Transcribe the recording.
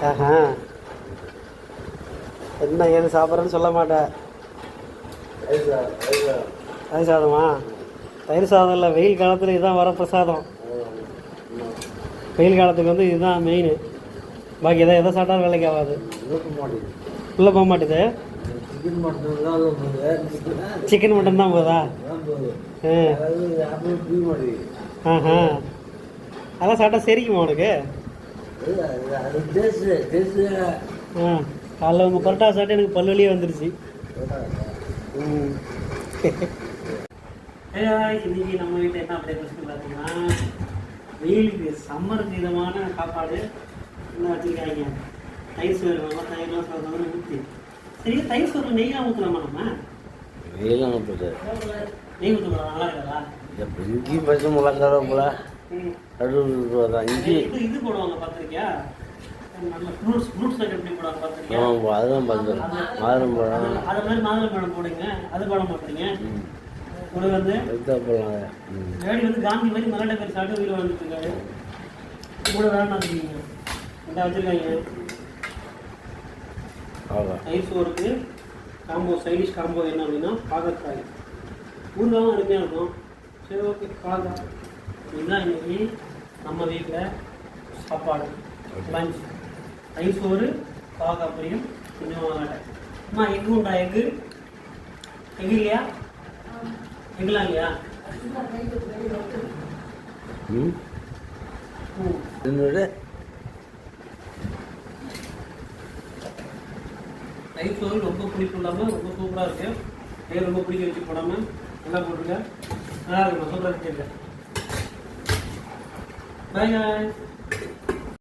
ஆஹா, என்ன ஏது சாப்பிட்றேன்னு சொல்ல மாட்டேன். தயிர் சாதமா? தயிர் சாதம் இல்லை, வெயில் காலத்தில் இதுதான் வர பிரசாதம். வெயில் காலத்துக்கு வந்து இதுதான் மெயின். பாக்கி எதை சாப்பிட்டாலும் வேலைக்கு ஆகாது. உள்ளே போக மாட்டேது. சிக்கன் மட்டன் தான் போதா? ஆஹா, அதெல்லாம் சாப்பிட்டா சரிக்குமா உனக்கு? காலைல உங்கள் பரோட்டா சாப்பிட்டு எனக்கு பல்வலியே வந்துருச்சு. இன்னைக்கு நம்ம வீட்டில் என்ன அப்படி பார்த்தீங்கன்னா, வெயிலுக்கு சம்மருக்கு விதமான சாப்பாடு என்ன வச்சுருக்காங்க. தயிர் சோறு வேணுமா? தயிர்லாம் சாப்பிட்றதுன்னு ஊற்றி சரி. தயிர் சோறு நெய்லாம் ஊற்றலாமா? நம்ம நெய்லாம் ஊற்றுது. நெய் ஊற்றலாம், நல்லா இருக்காதா? இஞ்சி பச்சை மிளகாய் போல இஞ்சி இது போடுவாங்க பார்த்துருக்கியா? நல்ல ஃப்ரூட்ஸ் எப்படி போடுவாங்க பார்த்துருக்கியா? அதுதான் பார்த்தேன். மாதுளம்பழம் அது மாதிரி மாதுளம்பழம் போடுங்க. அது போட மாட்டீங்க. கூட வந்து டேடி வந்து காந்தி மாதிரி மராட்டா பேர் சாப்பிட்டு உயிர் வாழ்ந்துட்டு இருக்காரு. கூட வேணாம் இந்த வச்சுருக்காங்க. தயிர் சோறுக்கு காம்போ, சைடிஷ் காம்போ என்ன அப்படின்னா பாகற்காய். ஊறுகாவும் அருமையாக இருக்கும். சரி, ஓகே, பாகற்காய் இதுதான் இன்னைக்கு நம்ம வீட்டில் சாப்பாடு. லஞ்ச் தயிர் சோறு, பாகற்காய் பொரியும், கொஞ்சம் மராட்டை. அம்மா எக்கு உண்டா? எக்கு இல்லையா? எங்கெல்லாம் இல்லையா? தயிர் சோறு ரொம்ப பிடிக்கும் இல்லாமல் ரொம்ப சூப்பராக இருக்கு. தயிர் ரொம்ப பிடிக்க வச்சு போடாமல் நல்லா போட்டுருங்க. நல்லா இருக்கு. நான் சொல்கிறேன் கேட்க. பாய்.